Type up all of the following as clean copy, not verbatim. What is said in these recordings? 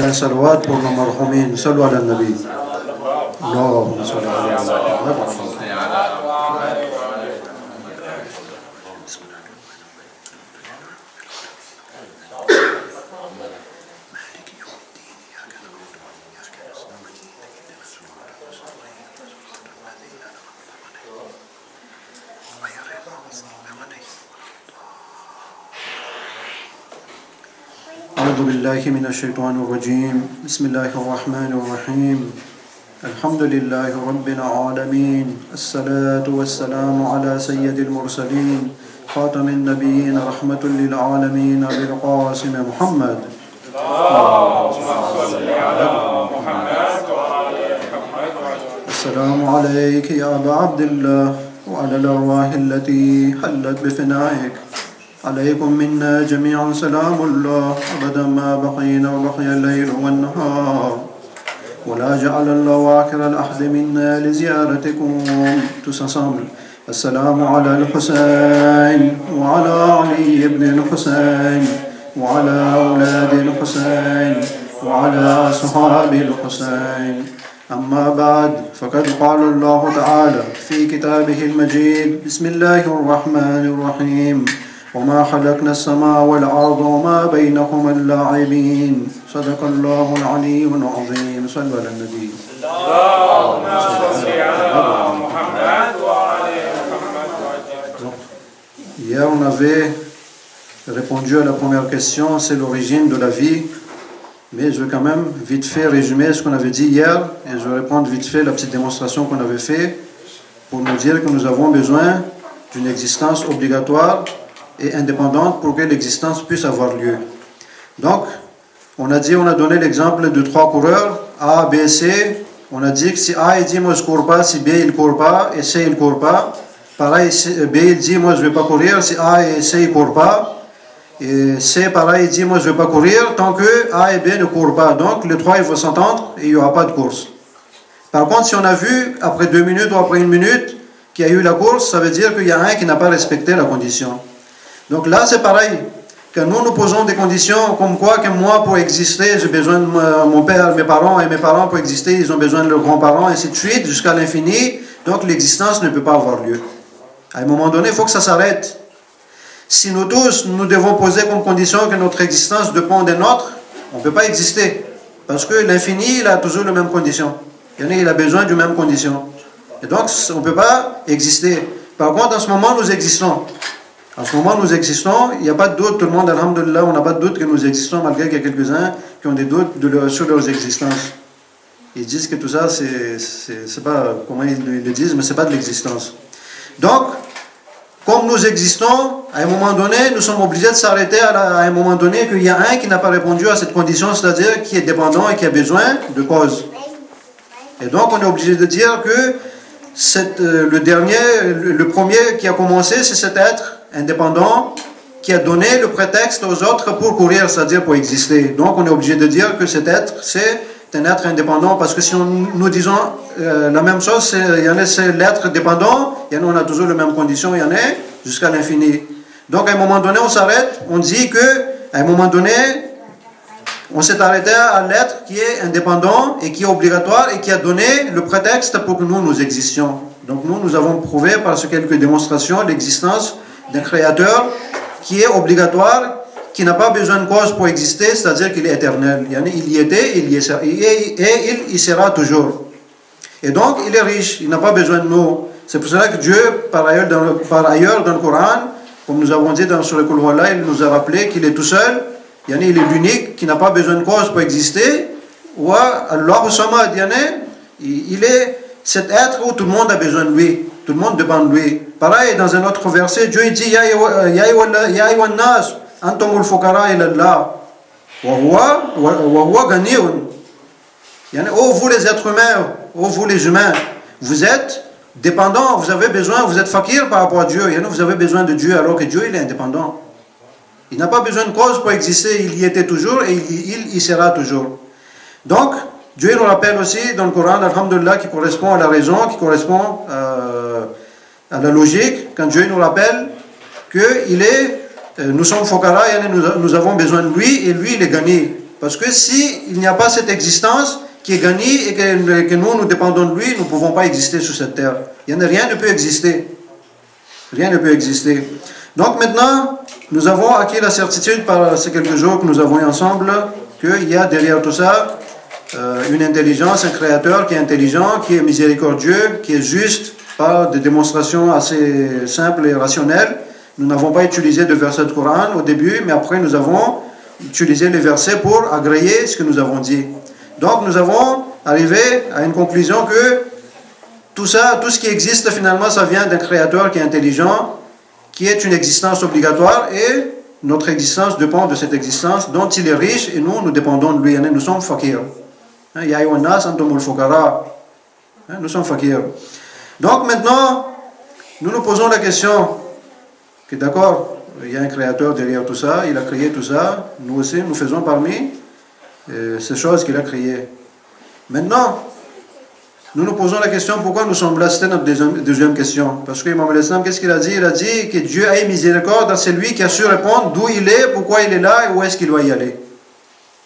un salawat pour nos marhoumin. Salut ala nabi. Allahumma salli ala Muhammad. أعوذ بالله من الشيطان الرجيم بسم الله الرحمن الرحيم الحمد لله رب العالمين الصلاة والسلام على سيد المرسلين خاتم النبيين رحمة للعالمين أبي القاسم محمد السلام عليك يا أبا عبد الله وعلى الأرواح التي حلت بفنائك عليكم منا جميعا سلام الله أبدا ما بقينا وبقي الليل والنهار ولا جعل الله آخر الأحد منا لزيارتكم tous ensemble السلام على الحسين وعلى علي بن الحسين وعلى أولاد الحسين وعلى أصحاب الحسين أما بعد فقد قال الله تعالى في كتابه المجيد بسم الله الرحمن الرحيم وما خلقنا السماء والأرض وما بينهما اللاعبين صدق الله العلي العظيم صلى على النبي اللهم صل على محمد وعلى محمد. Hier on avait répondu à la première question, c'est l'origine de la vie, mais je vais quand même vite fait résumer ce qu'on avait dit hier et je vais répondre vite fait la petite démonstration qu'on avait fait pour nous dire que nous avons besoin d'une existence obligatoire et indépendante pour que l'existence puisse avoir lieu. Donc, on a donné l'exemple de 3 coureurs, A, B, C. On a dit que si A il dit moi je cours pas, si B il court pas et C il court pas, pareil B il dit moi je vais pas courir, si A et C ils courent pas, et C pareil il dit moi je vais pas courir tant que A et B ne courent pas. Donc les 3 ils vont s'entendre et il n'y aura pas de course. Par contre, si on a vu après 2 minutes ou après 1 minute qu'il y a eu la course, ça veut dire qu'il y a un qui n'a pas respecté la condition. Donc là, c'est pareil. Quand nous posons des conditions comme quoi que moi, pour exister, j'ai besoin de mon père, mes parents, et mes parents, pour exister, ils ont besoin de leurs grands-parents, et ainsi de suite, jusqu'à l'infini. Donc l'existence ne peut pas avoir lieu. À un moment donné, il faut que ça s'arrête. Si nous tous, nous devons poser comme condition que notre existence dépend des nôtres, on ne peut pas exister. Parce que l'infini, il a toujours les mêmes conditions. Il a besoin d'une même condition. Et donc, on ne peut pas exister. Par contre, en ce moment, nous existons. En ce moment, nous existons, il n'y a pas de doute, tout le monde, alhamdoulilah, on n'a pas de doute que nous existons, malgré qu'il y a quelques-uns qui ont des doutes sur leur existence. Ils disent que tout ça, c'est pas, comment ils le disent, mais c'est pas de l'existence. Donc, comme nous existons, à un moment donné, nous sommes obligés de s'arrêter à un moment donné qu'il y a un qui n'a pas répondu à cette condition, c'est-à-dire qui est dépendant et qui a besoin de cause. Et donc, on est obligé de dire que le premier qui a commencé, c'est cet être indépendant qui a donné le prétexte aux autres pour courir, c'est-à-dire pour exister. Donc on est obligé de dire que cet être, c'est un être indépendant, parce que si nous disons la même chose, il y en a c'est l'être dépendant, il y en a on a toujours les mêmes conditions, il y en a jusqu'à l'infini. Donc à un moment donné on s'arrête, on dit que à un moment donné on s'est arrêté à l'être qui est indépendant et qui est obligatoire et qui a donné le prétexte pour que nous existions. Donc nous avons prouvé par quelques démonstrations l'existence d'un créateur qui est obligatoire, qui n'a pas besoin de cause pour exister, c'est-à-dire qu'il est éternel. Il y était, il y sera toujours. Et donc, il est riche, il n'a pas besoin de nous. C'est pour cela que Dieu, par ailleurs dans le Coran, comme nous avons dit sur le Qul Huwallah, il nous a rappelé qu'il est tout seul, il est l'unique, qui n'a pas besoin de cause pour exister. Ou Allah Samad, il est cet être où tout le monde a besoin de lui. Tout le monde dépend de lui. Pareil, dans un autre verset, Dieu dit Ya ayyuhan nas, antumul fuqara ila Allah, wa huwa ganiyun. Oh vous les êtres humains, oh vous les humains, vous êtes dépendants, vous avez besoin, vous êtes fakir par rapport à Dieu. Vous avez besoin de Dieu alors que Dieu il est indépendant. Il n'a pas besoin de cause pour exister, il y était toujours et il y sera toujours. Donc, Dieu nous rappelle aussi dans le Coran, alhamdulillah, qui correspond à la raison, qui correspond à la logique, quand Dieu nous rappelle que nous sommes fokara, nous avons besoin de lui, et lui il est gagné. Parce que s'il n'y a pas cette existence qui est gagnée et que nous dépendons de lui, nous ne pouvons pas exister sur cette terre. Rien ne peut exister. Rien ne peut exister. Donc maintenant, nous avons acquis la certitude par ces quelques jours que nous avons eu ensemble qu'il y a derrière tout ça une intelligence, un créateur qui est intelligent, qui est miséricordieux, qui est juste, par des démonstrations assez simples et rationnelles. Nous n'avons pas utilisé de versets de Coran au début, mais après nous avons utilisé les versets pour agréer ce que nous avons dit. Donc nous avons arrivé à une conclusion que tout ça, tout ce qui existe finalement, ça vient d'un créateur qui est intelligent, qui est une existence obligatoire, et notre existence dépend de cette existence dont il est riche, et nous dépendons de lui. Nous sommes fakir. Ya ayyuhan nas antumul fuqara. Nous sommes fakir. Donc maintenant, nous nous posons la question que d'accord, il y a un créateur derrière tout ça, il a créé tout ça, nous aussi, nous faisons parmi ces choses qu'il a créées. Maintenant, nous nous posons la question pourquoi nous sommes là. C'était notre deuxième question. Parce que Imam al-Islam, qu'est-ce qu'il a dit? Il a dit que Dieu a eu miséricorde, c'est lui qui a su répondre d'où il est, pourquoi il est là et où est-ce qu'il doit y aller.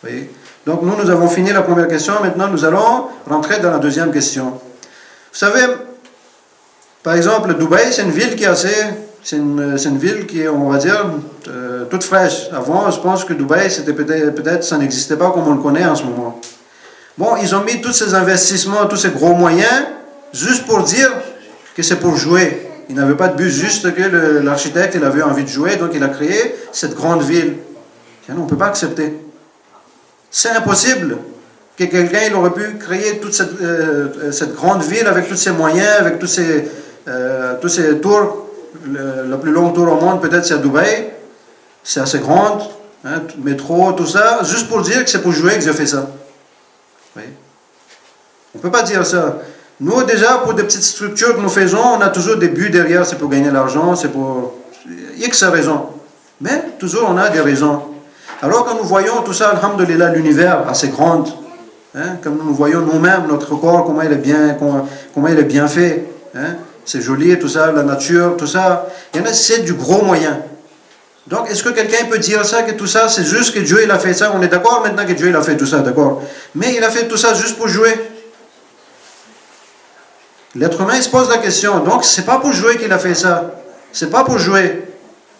Vous voyez? Donc nous avons fini la première question, maintenant nous allons rentrer dans la deuxième question. Vous savez, par exemple, Dubaï, c'est une ville qui est assez... C'est une ville qui est, on va dire, toute fraîche. Avant, je pense que Dubaï, c'était peut-être ça n'existait pas comme on le connaît en ce moment. Bon, ils ont mis tous ces investissements, tous ces gros moyens, juste pour dire que c'est pour jouer. Ils n'avaient pas de but, juste que l'architecte, il avait envie de jouer, donc il a créé cette grande ville. On ne peut pas accepter. C'est impossible que quelqu'un, il aurait pu créer toute cette grande ville avec tous ses moyens, avec tous ces tours. La plus longue tour au monde, peut-être c'est à Dubaï. C'est assez grande, métro, tout ça, juste pour dire que c'est pour jouer que j'ai fait ça. Oui. On ne peut pas dire ça. Nous, déjà, pour des petites structures que nous faisons, on a toujours des buts derrière. C'est pour gagner l'argent, c'est pour X raisons. Mais toujours, on a des raisons. Alors, quand nous voyons tout ça, alhamdoulilah, l'univers assez grand, comme nous voyons nous-mêmes, notre corps, comment il est bien fait, c'est joli, tout ça, la nature, tout ça. Il y en a, c'est du gros moyen. Donc, est-ce que quelqu'un peut dire ça, que tout ça, c'est juste que Dieu, il a fait ça? On est d'accord maintenant que Dieu, il a fait tout ça, d'accord? Mais il a fait tout ça juste pour jouer. L'être humain, il se pose la question. Donc, c'est pas pour jouer qu'il a fait ça. C'est pas pour jouer.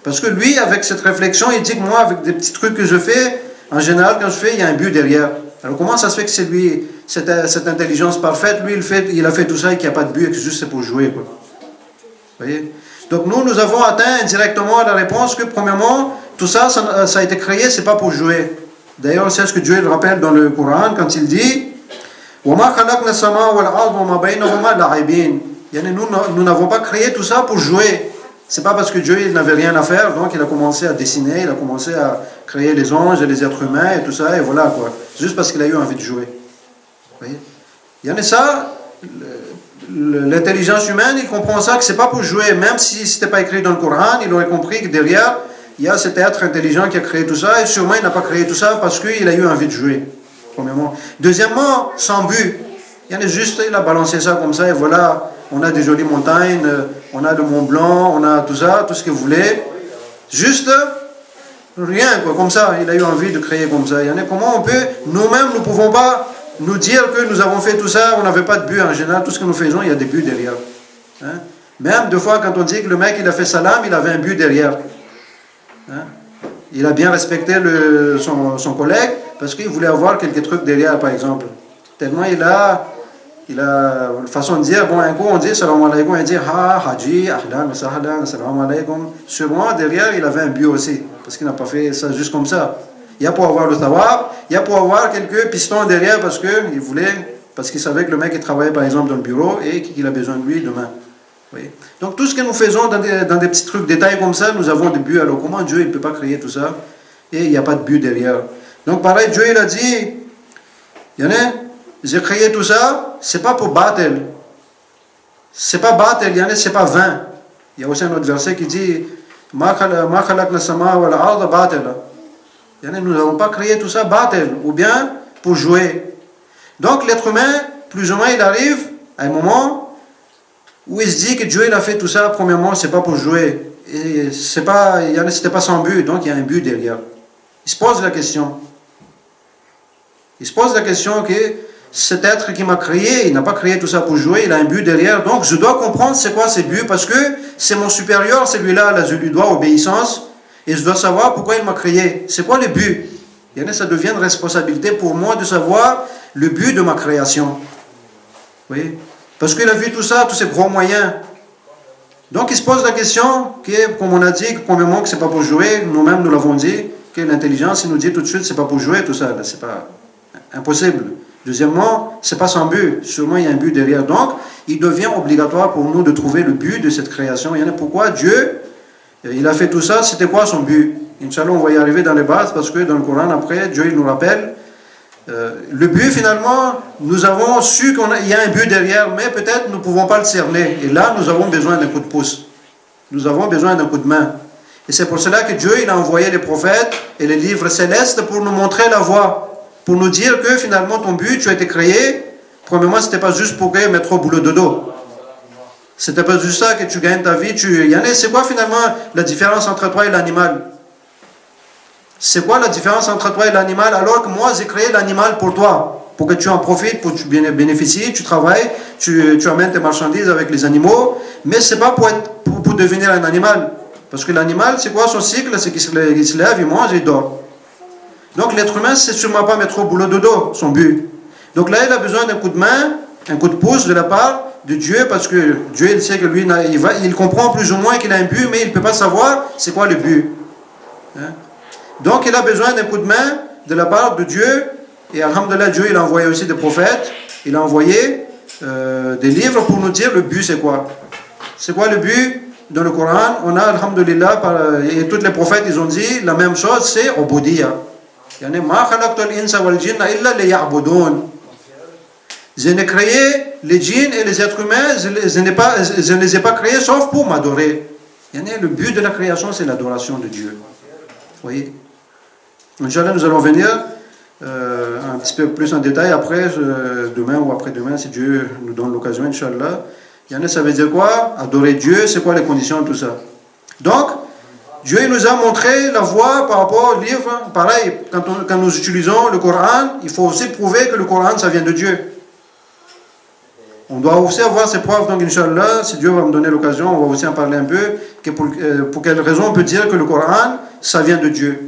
Parce que lui, avec cette réflexion, il dit que moi, avec des petits trucs que je fais, en général, quand je fais, il y a un but derrière. Alors, comment ça se fait que c'est lui, cette intelligence parfaite, lui, il a fait tout ça et qu'il n'y a pas de but, et que juste c'est pour jouer, quoi. Vous voyez? Donc nous avons atteint indirectement la réponse que, premièrement, tout ça, ça a été créé, c'est pas pour jouer. D'ailleurs, c'est ce que Dieu le rappelle dans le Coran, quand il dit وَمَا خَلَقْنَا السَّمَاءَ وَالْأَرْضَ وَمَا بَيْنَهُمَا لَعِبِينَ. Nous n'avons pas créé tout ça pour jouer. C'est pas parce que Dieu il n'avait rien à faire, donc il a commencé à dessiner, il a commencé à créer les anges et les êtres humains et tout ça, et voilà quoi. Juste parce qu'il a eu envie de jouer. Vous voyez? Il y en a ça... L'intelligence humaine, il comprend ça que c'est pas pour jouer, même si c'était pas écrit dans le Coran, il aurait compris que derrière, il y a cet être intelligent qui a créé tout ça, et sûrement il n'a pas créé tout ça parce qu'il a eu envie de jouer, premièrement. Deuxièmement, sans but. Il y en a juste, il a balancé ça comme ça, et voilà, on a des jolies montagnes, on a le Mont Blanc, on a tout ça, tout ce que vous voulez. Juste, rien, quoi, comme ça, il a eu envie de créer comme ça. Il y en a, comment on peut, nous-mêmes, nous ne pouvons pas nous dire que nous avons fait tout ça, on n'avait pas de but en général, tout ce que nous faisons, il y a des buts derrière. Même deux fois quand on dit que le mec il a fait salam, il avait un but derrière. Il a bien respecté son collègue parce qu'il voulait avoir quelques trucs derrière, par exemple. Tellement il a une façon de dire, bon, un coup on dit salam alaikum, on dit ha, haji, ahlan, sahlan, salam alaikum. Sûrement derrière il avait un but aussi, parce qu'il n'a pas fait ça juste comme ça. Il y a pour avoir le tawab, il y a pour avoir quelques pistons derrière parce qu'il savait que le mec il travaillait par exemple dans le bureau et qu'il a besoin de lui demain. Oui. Donc tout ce que nous faisons dans des petits trucs, détails comme ça, nous avons des buts. Alors comment Dieu il ne peut pas créer tout ça et il n'y a pas de but derrière? Donc pareil, Dieu il a dit, il y en a, j'ai créé tout ça, c'est pas pour battre. C'est pas battre, il y en a, c'est pas vain. Il y a aussi un autre verset qui dit, Ma khalaqna as-samaa wal arda batila. Nous n'avons pas créé tout ça batel, ou bien pour jouer. Donc l'être humain, plus ou moins, il arrive à un moment où il se dit que Dieu il a fait tout ça, premièrement, c'est pas pour jouer. Et c'était pas sans but, donc il y a un but derrière. Il se pose la question. Il se pose la question que cet être qui m'a créé, il n'a pas créé tout ça pour jouer, il a un but derrière. Donc je dois comprendre c'est quoi ses buts parce que c'est mon supérieur, celui-là, là, je lui dois obéissance et je dois savoir pourquoi il m'a créé. C'est quoi le but? Et ça devient une responsabilité pour moi de savoir le but de ma création. Oui. Parce qu'il a vu tout ça, tous ces gros moyens. Donc il se pose la question, que, comme on a dit, premièrement que c'est pas pour jouer, nous-mêmes nous l'avons dit, que l'intelligence il nous dit tout de suite c'est pas pour jouer tout ça, c'est pas impossible. Deuxièmement, c'est pas sans but, sûrement il y a un but derrière. Donc il devient obligatoire pour nous de trouver le but de cette création. Il y en a pourquoi Dieu, il a fait tout ça, c'était quoi son but? Inch'Allah on va y arriver dans les bases parce que dans le Coran après, Dieu il nous rappelle le but finalement, nous avons su qu'il y a un but derrière, mais peut-être nous ne pouvons pas le cerner. Et là, nous avons besoin d'un coup de pouce. Nous avons besoin d'un coup de main. Et c'est pour cela que Dieu il a envoyé les prophètes et les livres célestes pour nous montrer la voie. Pour nous dire que finalement ton but, tu as été créé. Premièrement, ce n'était pas juste pour mettre au boulot de dos. Ce n'était pas juste ça que tu gagnes ta vie. C'est quoi finalement la différence entre toi et l'animal? C'est quoi la différence entre toi et l'animal alors que moi j'ai créé l'animal pour toi, pour que tu en profites, pour que tu bénéficies, tu travailles, tu amènes tes marchandises avec les animaux, mais c'est pas pour devenir un animal. Parce que l'animal, c'est quoi son cycle? C'est qu'il se lève, il mange et il dort. Donc l'être humain, c'est sûrement pas mettre au boulot de dos, son but. Donc là, il a besoin d'un coup de main, un coup de pouce de la part de Dieu, parce que Dieu, il sait que lui, il comprend plus ou moins qu'il a un but, mais il ne peut pas savoir c'est quoi le but. Hein? Donc il a besoin d'un coup de main de la part de Dieu. Et alhamdoulilah, Dieu il a envoyé aussi des prophètes. Il a envoyé des livres pour nous dire le but c'est quoi. C'est quoi le but? Dans le Coran, on a alhamdoulilah, et tous les prophètes ils ont dit la même chose, c'est ubudiyya. Yani ma khalaqtul insa wal jinna illa liya'budun. Je n'ai créé les djinns et les êtres humains, je ne les ai pas créés sauf pour m'adorer. Yani le but de la création c'est l'adoration de Dieu. Vous voyez? Inch'Allah, nous allons venir un petit peu plus en détail après, demain ou après-demain, si Dieu nous donne l'occasion, Inch'Allah. Ça veut dire quoi? Adorer Dieu, c'est quoi les conditions de tout ça? Donc, Dieu il nous a montré la voie par rapport au livre. Pareil, quand nous utilisons le Coran, il faut aussi prouver que le Coran, ça vient de Dieu. On doit aussi avoir ces preuves, donc Inch'Allah, si Dieu va me donner l'occasion, on va aussi en parler un peu, que pour quelle raison on peut dire que le Coran, ça vient de Dieu.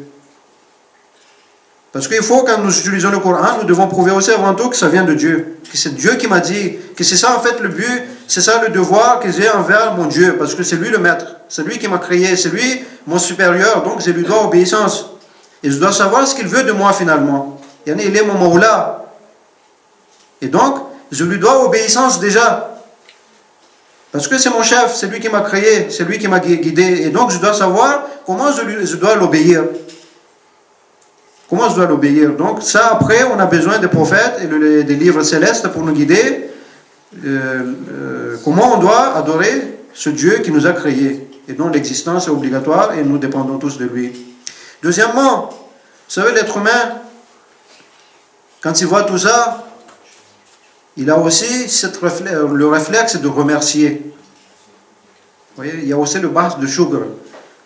Parce qu'il faut, quand nous utilisons le Coran, nous devons prouver aussi avant tout que ça vient de Dieu. Que c'est Dieu qui m'a dit, que c'est ça en fait le but, c'est ça le devoir que j'ai envers mon Dieu. Parce que c'est lui le maître, c'est lui qui m'a créé, c'est lui mon supérieur, donc je lui dois obéissance. Et je dois savoir ce qu'il veut de moi finalement. Il est mon Mawla. Et donc, je lui dois obéissance déjà. Parce que c'est mon chef, c'est lui qui m'a créé, c'est lui qui m'a guidé. Et donc, je dois savoir comment je dois l'obéir. Comment je dois l'obéir? Donc ça, après, on a besoin des prophètes et des livres célestes pour nous guider. Comment on doit adorer ce Dieu qui nous a créés et dont l'existence est obligatoire et nous dépendons tous de lui. Deuxièmement, vous savez, l'être humain, quand il voit tout ça, il a aussi le réflexe de remercier. Vous voyez, il y a aussi le bas de shukr.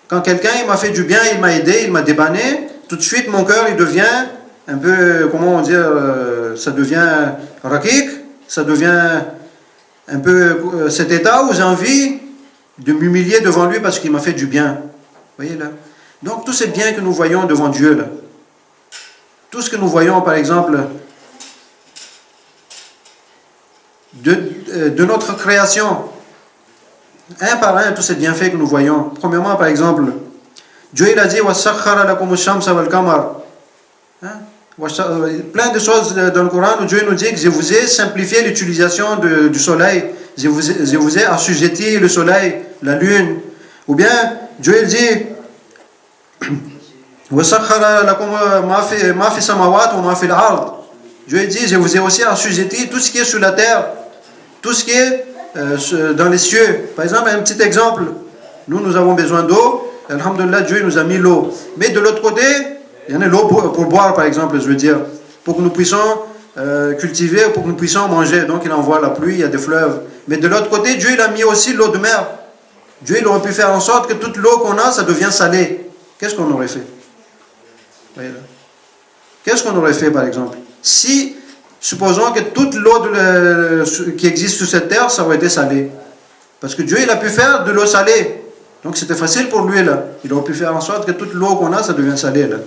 Quand quelqu'un il m'a fait du bien, il m'a aidé, il m'a dépanné, tout de suite mon cœur il devient un peu, comment on dit, ça devient raqiq, ça devient un peu cet état où j'ai envie de m'humilier devant lui parce qu'il m'a fait du bien. Vous voyez là? Donc tous ces biens que nous voyons devant Dieu là, tout ce que nous voyons par exemple de notre création, un par un, tous ces bienfaits que nous voyons. Premièrement, par exemple, Dieu il a dit وَسَخَّرَ لَكُمُ الشَّمْسَ وَالْقَمَرَ. Plein de choses dans le Coran où Dieu nous dit que je vous ai simplifié l'utilisation du soleil, je vous ai assujetti le soleil, la lune. Ou bien Dieu il dit وَسَخَّرَ لَكُمْ مَا فِي السَّمَاوَاتِ وَمَا فِي الْأَرْضِ. Dieu il dit je vous ai aussi assujetti tout ce qui est sur la terre, tout ce qui est dans les cieux. Par exemple, un petit exemple, nous avons besoin d'eau, alhamdoulilah, Dieu nous a mis l'eau. Mais de l'autre côté, il y en a l'eau pour boire, par exemple, je veux dire, pour que nous puissions cultiver, pour que nous puissions manger. Donc il envoie la pluie, il y a des fleuves. Mais de l'autre côté, Dieu il a mis aussi l'eau de mer. Dieu il aurait pu faire en sorte que toute l'eau qu'on a, ça devient salée. Qu'est-ce qu'on aurait fait? Qu'est-ce qu'on aurait fait, par exemple? Si, supposons que toute l'eau qui existe sur cette terre, ça aurait été salée. Parce que Dieu, il a pu faire de l'eau salée. Donc c'était facile pour lui, là. Il aurait pu faire en sorte que toute l'eau qu'on a, ça devient salée, là.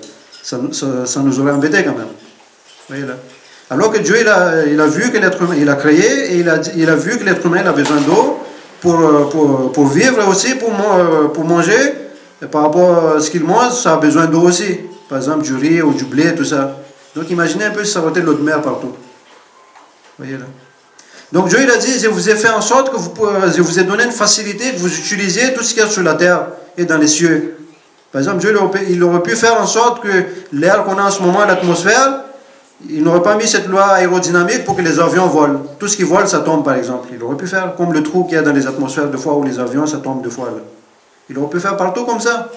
Ça nous aurait embêté quand même. Vous voyez, là. Alors que Dieu, il a vu que l'être humain, il a créé, et il a vu que l'être humain a besoin d'eau pour vivre et aussi pour manger. Et par rapport à ce qu'il mange, ça a besoin d'eau aussi. Par exemple, du riz ou du blé, tout ça. Donc imaginez un peu si ça aurait été de l'eau de mer partout. Vous voyez là. Donc Dieu, il a dit, je vous ai fait en sorte que je vous ai donné une facilité, que vous utilisiez tout ce qu'il y a sur la terre et dans les cieux. Par exemple, Dieu, il aurait pu faire en sorte que l'air qu'on a en ce moment, l'atmosphère, il n'aurait pas mis cette loi aérodynamique pour que les avions volent. Tout ce qui vole, ça tombe, par exemple. Il aurait pu faire comme le trou qu'il y a dans les atmosphères, deux fois où les avions, ça tombe deux fois. Là. Il aurait pu faire partout comme ça.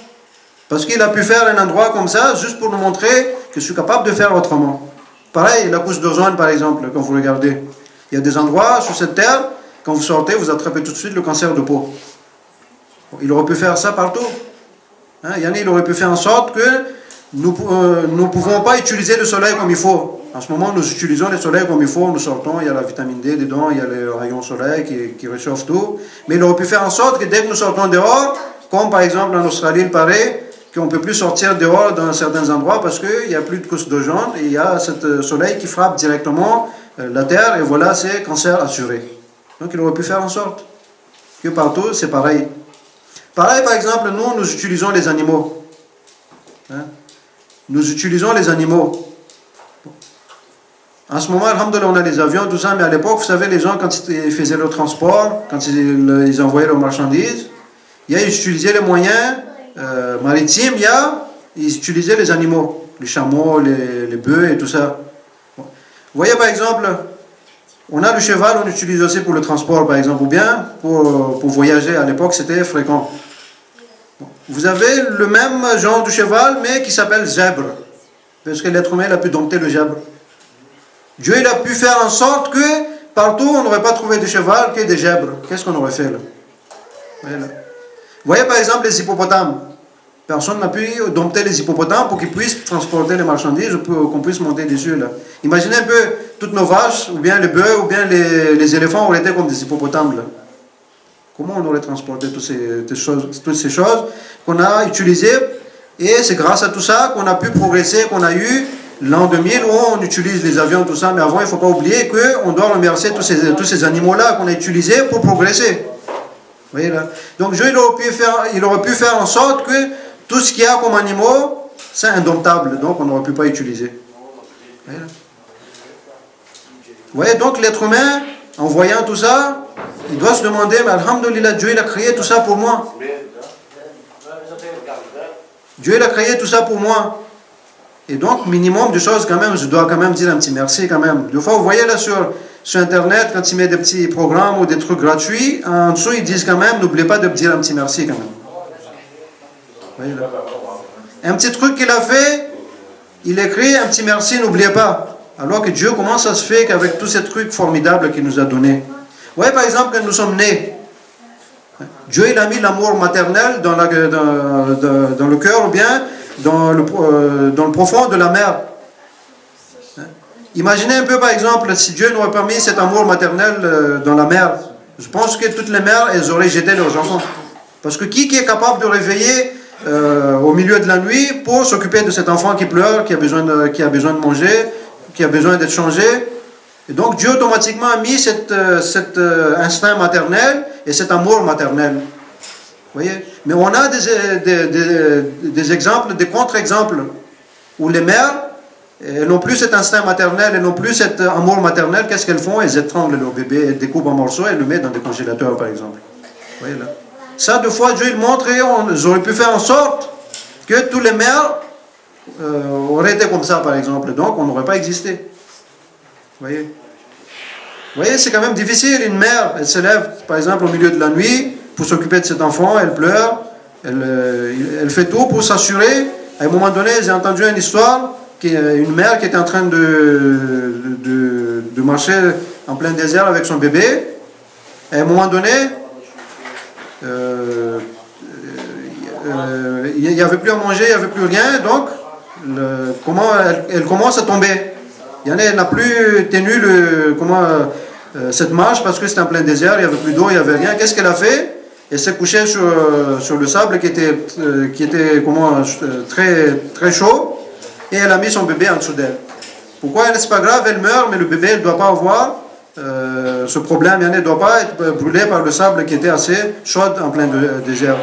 Parce qu'il a pu faire un endroit comme ça, juste pour nous montrer que je suis capable de faire autrement. Pareil, la couche d'ozone, par exemple, quand vous regardez. Il y a des endroits sur cette terre, quand vous sortez, vous attrapez tout de suite le cancer de peau. Il aurait pu faire ça partout. Hein, il aurait pu faire en sorte que nous ne pouvons pas utiliser le soleil comme il faut. En ce moment, nous utilisons le soleil comme il faut, nous sortons, il y a la vitamine D dedans, il y a les rayons soleil qui réchauffent tout. Mais il aurait pu faire en sorte que dès que nous sortons dehors, comme par exemple en Australie, il paraît qu'on ne peut plus sortir dehors dans certains endroits parce qu'il n'y a plus de couche d'ozone et il y a ce soleil qui frappe directement la terre et voilà, c'est cancer assuré. Donc il aurait pu faire en sorte que partout, c'est pareil. Pareil, par exemple, nous utilisons les animaux. Hein? Nous utilisons les animaux. En ce moment, alhamdoulilah, on a les avions, tout ça, mais à l'époque, vous savez, les gens, quand ils faisaient le transport, quand ils envoyaient leurs marchandises, ils utilisaient les moyens maritimes, ils utilisaient les animaux, les chameaux, les bœufs et tout ça. Bon. Vous voyez, par exemple, on a le cheval, on l'utilise aussi pour le transport, par exemple, ou bien pour voyager. À l'époque, c'était fréquent. Bon. Vous avez le même genre de cheval, mais qui s'appelle zèbre, parce que l'être humain a pu dompter le zèbre. Dieu, il a pu faire en sorte que partout, on n'aurait pas trouvé de cheval que des zèbres. Qu'est-ce qu'on aurait fait là? Vous voyez par exemple les hippopotames. Personne n'a pu dompter les hippopotames pour qu'ils puissent transporter les marchandises ou pour qu'on puisse monter dessus. Là. Imaginez un peu toutes nos vaches, ou bien les bœufs, ou bien les éléphants auraient été comme des hippopotames. Là. Comment on aurait transporté toutes ces choses qu'on a utilisées? Et c'est grâce à tout ça qu'on a pu progresser, qu'on a eu l'an 2000 où on utilise les avions, tout ça. Mais avant, il ne faut pas oublier qu'on doit remercier tous ces animaux-là qu'on a utilisés pour progresser. Vous voyez là. Donc Dieu, il aurait pu faire en sorte que tout ce qu'il y a comme animaux, c'est indomptable. Donc on n'aurait pu pas utiliser. Vous voyez, donc l'être humain, en voyant tout ça, il doit se demander, mais alhamdoulilah, Dieu il a créé tout ça pour moi. Dieu il a créé tout ça pour moi. Et donc, minimum de choses quand même, je dois quand même dire un petit merci quand même. Des fois, vous voyez là sur Internet, quand ils mettent des petits programmes ou des trucs gratuits, en dessous, ils disent quand même, n'oubliez pas de dire un petit merci quand même. Vous voyez là. Un petit truc qu'il a fait, il écrit un petit merci, n'oubliez pas. Alors que Dieu, comment ça se fait qu'avec tous ces trucs formidables qu'il nous a donnés? Vous voyez par exemple, quand nous sommes nés, Dieu il a mis l'amour maternel dans le cœur ou bien dans le profond de la mère. Imaginez un peu par exemple si Dieu n'aurait pas mis cet amour maternel dans la mère. Je pense que toutes les mères, elles auraient jeté leurs enfants. Parce que qui est capable de réveiller au milieu de la nuit pour s'occuper de cet enfant qui pleure, qui a besoin de manger, qui a besoin d'être changé? Et donc Dieu automatiquement a mis cet instinct maternel et cet amour maternel. Vous voyez? Mais on a des exemples, des contre-exemples, où les mères, elles n'ont plus cet instinct maternel, elles n'ont plus cet amour maternel. Qu'est-ce qu'elles font? Elles étranglent leur bébé, elles découpent en morceaux et le mettent dans des congélateurs, par exemple. Vous voyez là? Ça, deux fois, Dieu il montre et on aurait pu faire en sorte que tous les mères auraient été comme ça, par exemple. Donc, on n'aurait pas existé. Vous voyez, c'est quand même difficile. Une mère, elle se lève, par exemple, au milieu de la nuit, pour s'occuper de cet enfant, elle pleure, elle fait tout pour s'assurer. À un moment donné, j'ai entendu une histoire, une mère qui était en train de marcher en plein désert avec son bébé. À un moment donné, il n'y avait plus à manger, il n'y avait plus rien, donc elle commence à tomber. Il n'a plus tenu cette marche parce que c'était en plein désert, il n'y avait plus d'eau, il n'y avait rien. Qu'est-ce qu'elle a fait? Elle s'est couchée sur le sable qui était très, très chaud et elle a mis son bébé en dessous d'elle. Pourquoi? C'est pas grave, elle meurt, mais le bébé ne doit pas avoir ce problème, il ne doit pas être brûlé par le sable qui était assez chaud en plein désert.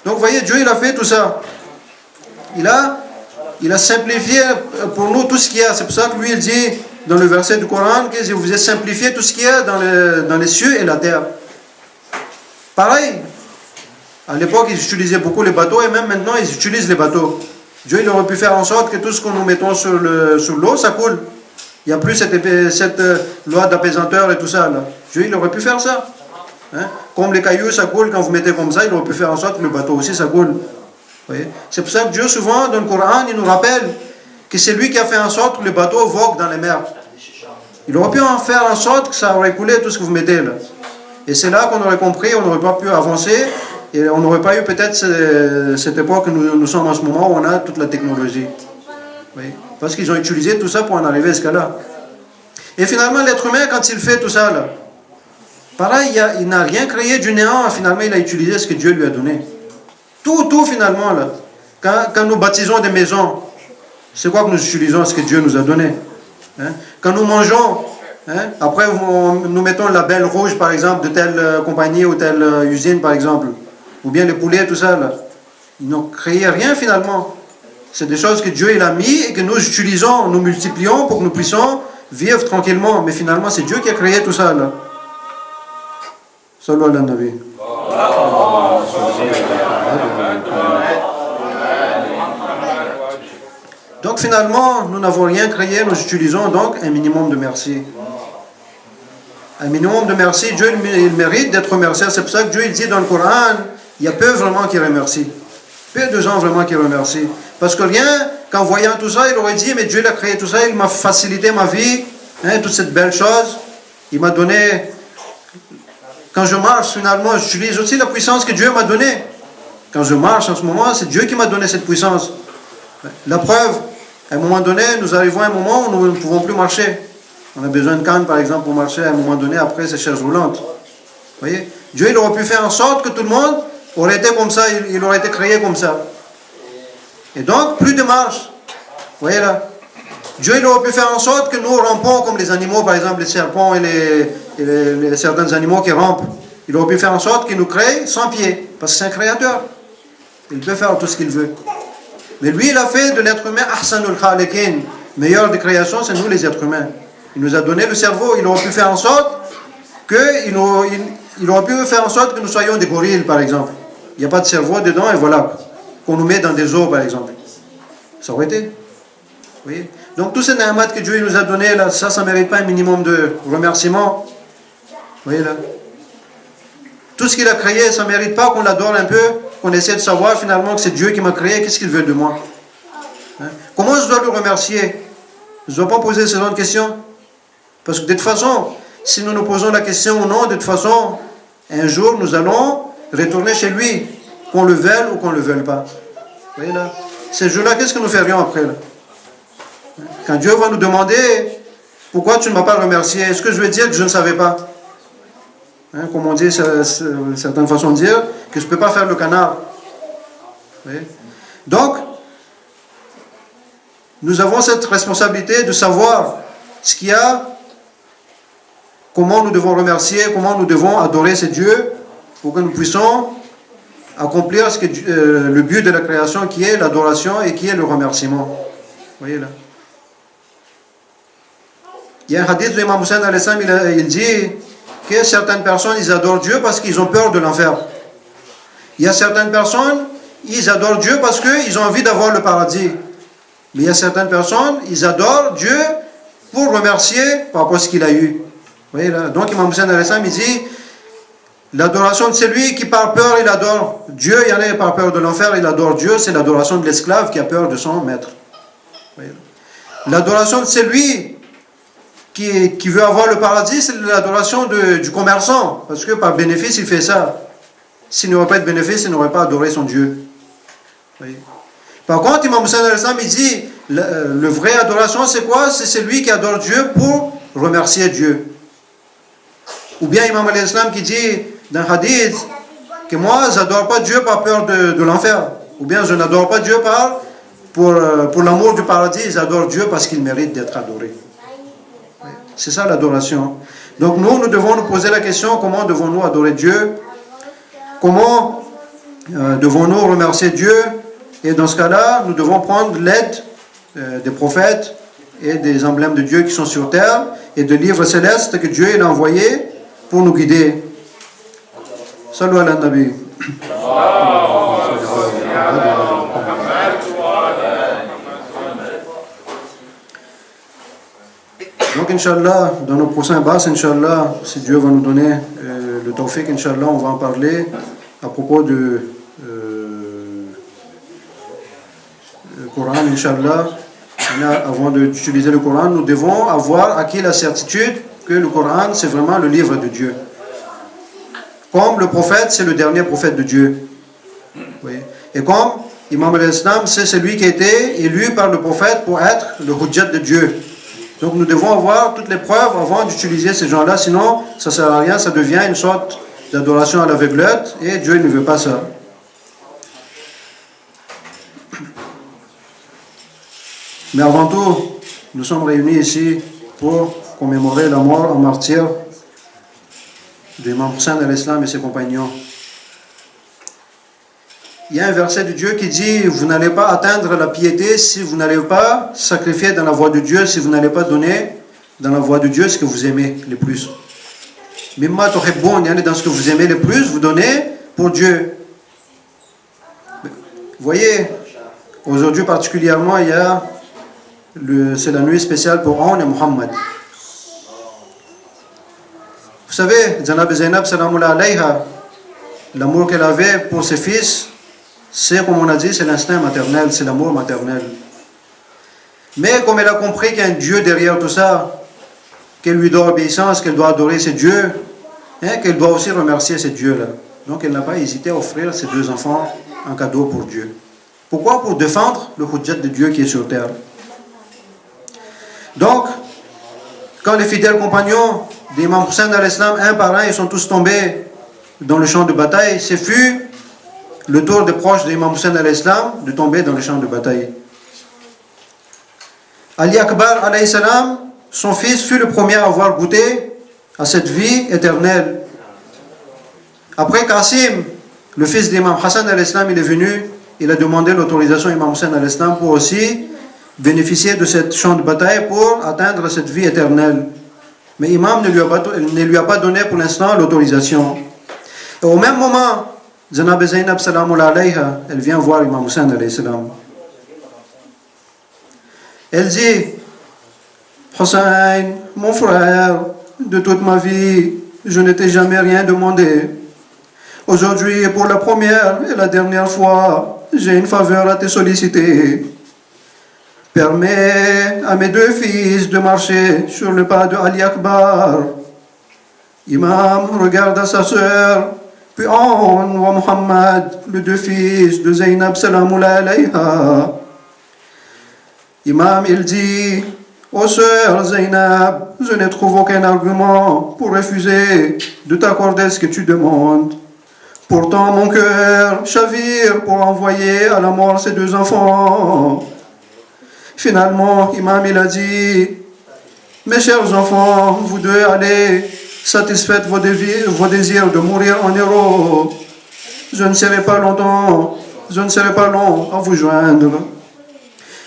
Donc vous voyez, Dieu il a fait tout ça. Il a simplifié pour nous tout ce qu'il y a. C'est pour ça que lui il dit dans le verset du Coran que je vous ai simplifié tout ce qu'il y a dans les cieux et la terre. Pareil, à l'époque ils utilisaient beaucoup les bateaux et même maintenant ils utilisent les bateaux. Dieu il aurait pu faire en sorte que tout ce que nous mettons sur l'eau, ça coule. Il n'y a plus cette loi d'apaisanteur et tout ça. Là. Dieu il aurait pu faire ça. Hein? Comme les cailloux ça coule, quand vous mettez comme ça, il aurait pu faire en sorte que le bateau aussi ça coule. C'est pour ça que Dieu souvent dans le Coran il nous rappelle que c'est lui qui a fait en sorte que le bateau vogue dans les mers. Il aurait pu en faire en sorte que ça aurait coulé tout ce que vous mettez là. Et c'est là qu'on aurait compris, on n'aurait pas pu avancer et on n'aurait pas eu peut-être cette époque que nous sommes en ce moment où on a toute la technologie. Oui. Parce qu'ils ont utilisé tout ça pour en arriver à ce cas-là. Et finalement l'être humain quand il fait tout ça là, pareil il n'a rien créé du néant, finalement il a utilisé ce que Dieu lui a donné. Tout finalement là. Quand nous baptisons des maisons, c'est quoi que nous utilisons ce que Dieu nous a donné? Hein? Quand nous mangeons, hein? Après nous mettons le label rouge par exemple de telle compagnie ou telle usine par exemple, ou bien les poulets, tout ça là. Ils n'ont créé rien finalement. C'est des choses que Dieu il a mis et que nous utilisons, nous multiplions pour que nous puissions vivre tranquillement. Mais finalement c'est Dieu qui a créé tout ça là. Salut ala Nabi. Donc finalement, nous n'avons rien créé, nous utilisons donc un minimum de merci. Un minimum de merci, Dieu il mérite d'être remercié. C'est pour ça que Dieu il dit dans le Coran, il y a peu vraiment qui remercient. Peu de gens vraiment qui remercient. Parce que rien, qu'en voyant tout ça, il aurait dit, mais Dieu il a créé tout ça, il m'a facilité ma vie, hein, toute cette belle chose. Il m'a donné, quand je marche finalement, j'utilise aussi la puissance que Dieu m'a donnée. Quand je marche en ce moment, c'est Dieu qui m'a donné cette puissance. La preuve, à un moment donné, nous arrivons à un moment où nous ne pouvons plus marcher. On a besoin de canne, par exemple, pour marcher à un moment donné, après ces chaises roulantes. Vous voyez? Dieu, il aurait pu faire en sorte que tout le monde aurait été comme ça, il aurait été créé comme ça. Et donc, plus de marche. Vous voyez là? Dieu, il aurait pu faire en sorte que nous rampons comme les animaux, par exemple, les serpents et certains animaux qui rampent. Il aurait pu faire en sorte qu'il nous crée sans pied, parce que c'est un créateur. Il peut faire tout ce qu'il veut. Mais lui, il a fait de l'être humain ahsanul khaliqin. Meilleur des créations, c'est nous les êtres humains. Il nous a donné le cerveau. Il aurait pu faire en sorte il aurait pu faire en sorte que nous soyons des gorilles, par exemple. Il n'y a pas de cerveau dedans et voilà. Qu'on nous met dans des eaux, par exemple. Ça aurait été. Vous voyez? Donc, tous ces ni'mat que Dieu nous a donnés, là, ça ne mérite pas un minimum de remerciement. Vous voyez là? Tout ce qu'il a créé, ça ne mérite pas qu'on l'adore un peu, qu'on essaie de savoir finalement que c'est Dieu qui m'a créé, qu'est-ce qu'il veut de moi. Hein? Comment je dois le remercier? Je ne dois pas poser ce genre de questions. Parce que de toute façon, si nous nous posons la question ou non, de toute façon, un jour nous allons retourner chez lui, qu'on le veuille ou qu'on ne le veuille pas. Vous voyez là? Ces jours-là, qu'est-ce que nous ferions après là? Quand Dieu va nous demander, pourquoi tu ne m'as pas remercié? Est-ce que je vais dire que je ne savais pas? Hein, comme on dit, certaines façons de dire, que je ne peux pas faire le canard. Oui. Donc, nous avons cette responsabilité de savoir ce qu'il y a, comment nous devons remercier, comment nous devons adorer ces dieux, pour que nous puissions accomplir le but de la création qui est l'adoration et qui est le remerciement. Vous voyez là? Il y a un hadith de l'imam Hussein il dit que certaines personnes, ils adorent Dieu parce qu'ils ont peur de l'enfer. Il y a certaines personnes, ils adorent Dieu parce qu'ils ont envie d'avoir le paradis. Mais il y a certaines personnes, ils adorent Dieu pour remercier par rapport à ce qu'il a eu. Vous voyez là? Donc Imam Hussein il dit, l'adoration de celui qui par peur, il adore Dieu. Il y en a par peur de l'enfer, il adore Dieu. C'est l'adoration de l'esclave qui a peur de son maître. L'adoration de celui qui veut avoir le paradis, c'est l'adoration du commerçant. Parce que par bénéfice, il fait ça. S'il n'aurait pas de bénéfice, il n'aurait pas adoré son Dieu. Par contre, Imam Hussein il dit, le vrai adoration, c'est quoi? C'est celui qui adore Dieu pour remercier Dieu. Ou bien Imam al-Islam qui dit dans hadith que moi, je n'adore pas Dieu par peur de l'enfer. Ou bien je n'adore pas Dieu pour l'amour du paradis, j'adore Dieu parce qu'il mérite d'être adoré. C'est ça l'adoration. Donc nous devons nous poser la question, comment devons-nous adorer Dieu? Comment devons-nous remercier Dieu? Et dans ce cas-là, nous devons prendre l'aide des prophètes et des emblèmes de Dieu qui sont sur terre et de livres célestes que Dieu a envoyés pour nous guider. Salut ala Nabi. Donc, Inch'Allah, dans nos prochains basses, Inch'Allah, si Dieu va nous donner le tawfiq, Inch'Allah, on va en parler à propos du Coran, Inch'Allah. Avant d'utiliser le Coran, nous devons avoir acquis la certitude que le Coran, c'est vraiment le livre de Dieu. Comme le prophète, c'est le dernier prophète de Dieu. Oui. Et comme Imam al-Islam, c'est celui qui a été élu par le prophète pour être le hujjat de Dieu. Donc nous devons avoir toutes les preuves avant d'utiliser ces gens-là, sinon ça ne sert à rien, ça devient une sorte d'adoration à l'aveuglette et Dieu ne veut pas ça. Mais avant tout, nous sommes réunis ici pour commémorer la mort en martyr d'Imam Hussein al-Islam et ses compagnons. Il y a un verset de Dieu qui dit « Vous n'allez pas atteindre la piété si vous n'allez pas sacrifier dans la voie de Dieu, si vous n'allez pas donner dans la voie de Dieu ce que vous aimez le plus. » Mimma tuhibbun, dans ce que vous aimez le plus, vous donnez pour Dieu. Vous voyez, aujourd'hui particulièrement, il y a c'est la nuit spéciale pour On et Muhammad. Vous savez, Zanab Zainab salamullah alayha, l'amour qu'elle avait pour ses fils, c'est comme on a dit, c'est l'instinct maternel, c'est l'amour maternel. Mais comme elle a compris qu'il y a un Dieu derrière tout ça, qu'elle lui doit obéissance, qu'elle doit adorer ces dieux, qu'elle doit aussi remercier ces dieux-là. Donc elle n'a pas hésité à offrir ses deux enfants en cadeau pour Dieu. Pourquoi? Pour défendre le hujjat de Dieu qui est sur terre. Donc, quand les fidèles compagnons d'Imam Hussein al-Islam, un par un, ils sont tous tombés dans le champ de bataille, ce fut le tour des proches d'Imam Hussein al-Islam de tomber dans le champ de bataille. Ali Akbar alayhi salam, son fils, fut le premier à avoir goûté à cette vie éternelle. Après Qasim, le fils d'Imam Hassan al-Islam, il est venu, il a demandé l'autorisation à Imam Hussein al-Islam pour aussi bénéficier de cette champ de bataille pour atteindre cette vie éternelle. Mais Imam ne lui a pas donné pour l'instant l'autorisation. Et au même moment, Zanab Zainab salamullah alayha, elle vient voir Imam Hussein alayhi salam. Elle dit, Hussein, mon frère, de toute ma vie, je ne t'ai jamais rien demandé. Aujourd'hui, pour la première et la dernière fois, j'ai une faveur à te solliciter. Permets à mes deux fils de marcher sur le pas de Ali Akbar. Imam regarde sa sœur, puis On wa Muhammad, les deux fils de Zainab salamullah alayha. Imam, il dit, ô sœur Zainab, je ne trouve aucun argument pour refuser de t'accorder ce que tu demandes. Pourtant, mon cœur chavire pour envoyer à la mort ces deux enfants. Finalement, Imam, il a dit, mes chers enfants, vous deux allez, satisfaites vos désirs de mourir en héros. Je ne serai pas long à vous joindre.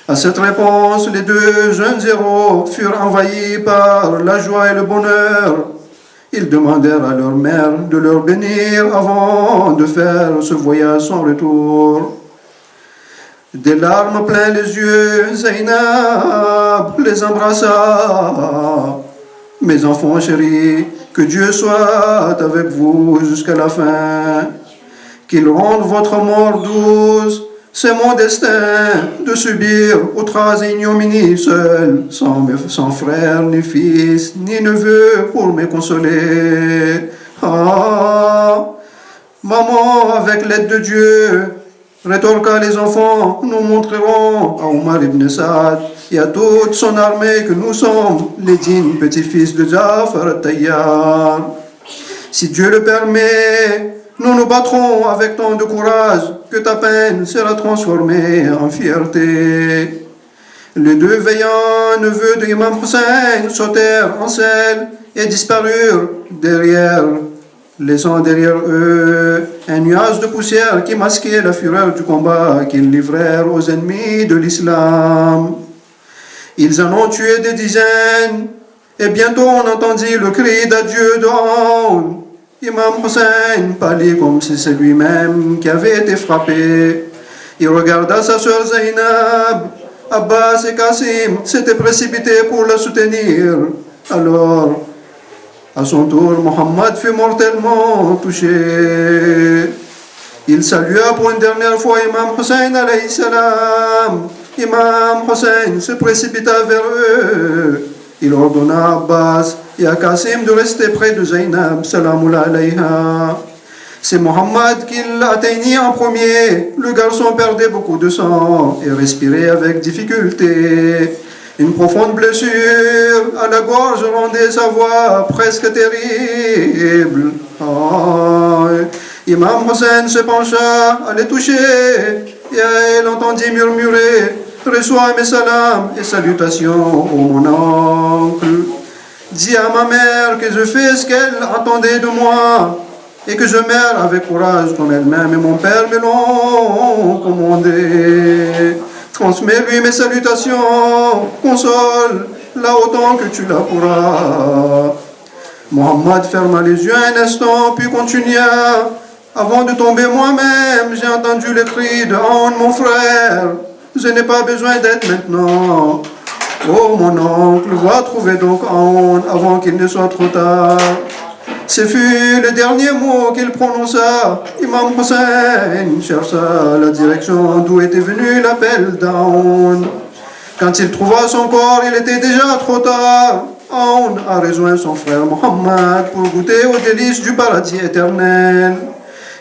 À cette réponse, les deux jeunes héros furent envahis par la joie et le bonheur. Ils demandèrent à leur mère de leur bénir avant de faire ce voyage sans retour. Des larmes plein les yeux, Zainab les embrassa. Mes enfants chéris, que Dieu soit avec vous jusqu'à la fin. Qu'il rende votre mort douce. C'est mon destin de subir outrage et ignominie seul, sans frère, ni fils, ni neveu pour me consoler. Ah, maman, avec l'aide de Dieu, Rétorqua les enfants, nous montrerons à Omar ibn Saad et à toute son armée que nous sommes les dignes petits-fils de Ja'far al-Tayyar. Si Dieu le permet, nous nous battrons avec tant de courage que ta peine sera transformée en fierté. Les deux veillants neveux de Imam Hussein sautèrent en selle et disparurent laissant derrière eux un nuage de poussière qui masquait la fureur du combat qu'ils livrèrent aux ennemis de l'islam. Ils en ont tué des dizaines, et bientôt on entendit le cri d'adieu de Aoun. Imam Hussein pâlit comme si c'est lui-même qui avait été frappé. Il regarda sa sœur Zainab. Abbas et Qasim s'étaient précipités pour la soutenir. Alors, à son tour, Mohammed fut mortellement touché. Il salua pour une dernière fois Imam Hussein alayhi salam. Imam Hussein se précipita vers eux. Il ordonna à Abbas et à Qasim de rester près de Zainab, salamullah alayha. C'est Mohammed qui l'atteignit en premier. Le garçon perdait beaucoup de sang et respirait avec difficulté. Une profonde blessure à la gorge rendait sa voix presque terrible. Oh. Imam Hussein se pencha à les toucher et elle entendit murmurer « Reçois mes salams et salutations, ô mon oncle. Dis à ma mère que je fais ce qu'elle attendait de moi et que je meurs avec courage comme elle-même et mon père me l'ont commandé. Transmets-lui mes salutations, console-la autant que tu la pourras. » Mohammed ferma les yeux un instant, puis continua. Avant de tomber moi-même, j'ai entendu le cri de Aoun, mon frère. Je n'ai pas besoin d'aide maintenant. Oh mon oncle, va trouver donc Aoun avant qu'il ne soit trop tard. Ce fut le dernier mot qu'il prononça. Imam Hussein chercha la direction d'où était venu l'appel d'Aoun. Quand il trouva son corps, il était déjà trop tard. Aoun a rejoint son frère Mohammed pour goûter aux délices du paradis éternel.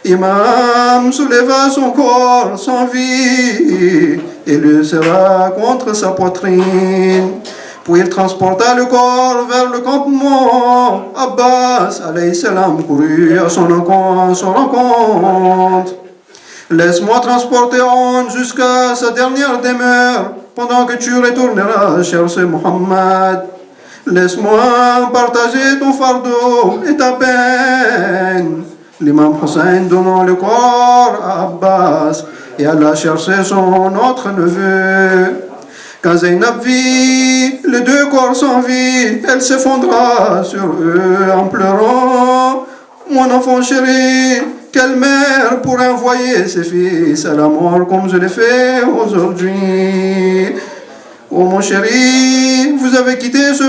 Imam souleva son corps sans vie et le serra contre sa poitrine. Puis il transporta le corps vers le campement. Abbas alayhi salam courut à son rencontre. Laisse-moi transporter Aoun jusqu'à sa dernière demeure pendant que tu retourneras chercher Mohammed. Laisse-moi partager ton fardeau et ta peine. L'imam Hussein donnant le corps à Abbas et alla chercher son autre neveu. Quand Zainab vit les deux corps sans vie, elle s'effondra sur eux en pleurant. Mon enfant chéri, quelle mère pourrait envoyer ses fils à la mort comme je l'ai fait aujourd'hui? Oh mon chéri, vous avez quitté ce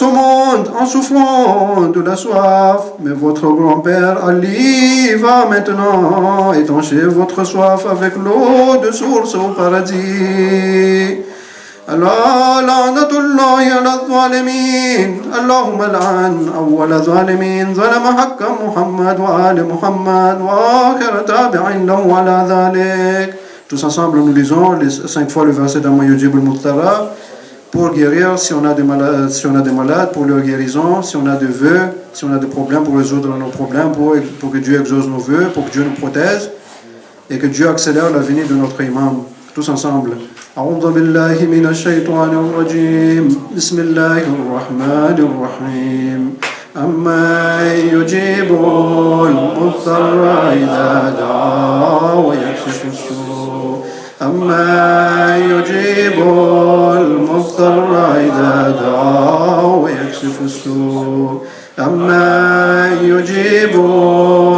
monde en souffrant de la soif, mais votre grand-père Ali va maintenant étancher votre soif avec l'eau de source au paradis. Allah la'natullahi ala zalimin. Allahumma la'an awwala zalimin zalama haqqa Muhammad wa ali Muhammad wa akhira tabi'in lahu ala dhalik. Tous ensemble, nous lisons les 5 fois le verset d'Amma Yujib al-Muttara pour guérir si on a des malades, pour leur guérison, si on a des vœux, si on a des problèmes, pour résoudre nos problèmes, pour que Dieu exauce nos vœux, pour que Dieu nous protège et que Dieu accélère la venue de notre imam. Tous ensemble. أعوذ بالله من الشيطان الرجيم بسم الله الرحمن الرحيم أما يجيب المضطر إذا دعا ويكشف السوء أما يجيب المضطر إذا دعا ويكشف السوء أما يجيب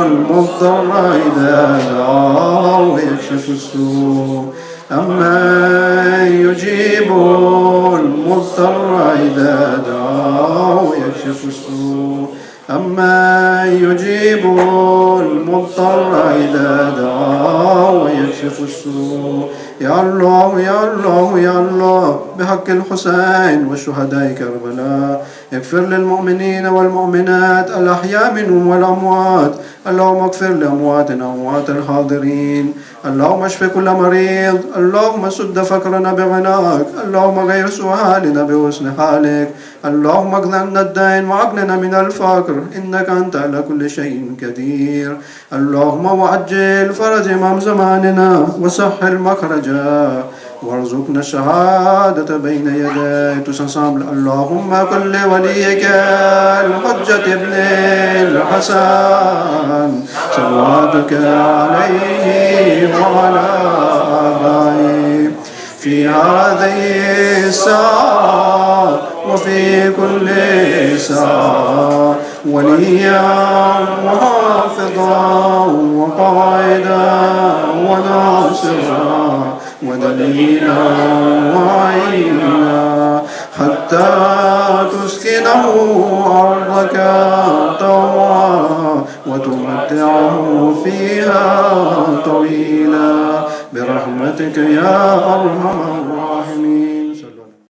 المضطر إذا دعا ويكشف السوء أما يجيب المضطر إذا دعا ويكشف السوء أما يجيب المضطر إذا دعا ويكشف السوء. يا الله يا الله يا الله، بحق الحسين والشهداء كربلاء، اغفر للمؤمنين والمؤمنات الأحياء منهم والأموات. اللهم اغفر لأمواتنا وأموات الحاضرين. اللهم اشف كل مريض. اللهم سد فقرنا بغناك. اللهم غير سوء حالنا بحسن حالك. اللهم اقض عنا الدين وأغننا من الفقر، إنك أنت على كل شيء قدير. اللهم وعجل فرج إمام زماننا وسهل مخرجا، وارزقنا الشهادة بين يديك. Tous ensemble. اللهم كن لوليك الحجة ابن الحسن صلواتك عليه وعلى آبائه في هذه الساعة وفي كل ساعة، وليا وحافظا وقائدا وناصرا ودليلا وعينا، حتى تسكنه أرضك طوعا وتمتعه فيها طويلا برحمتك يا أرحم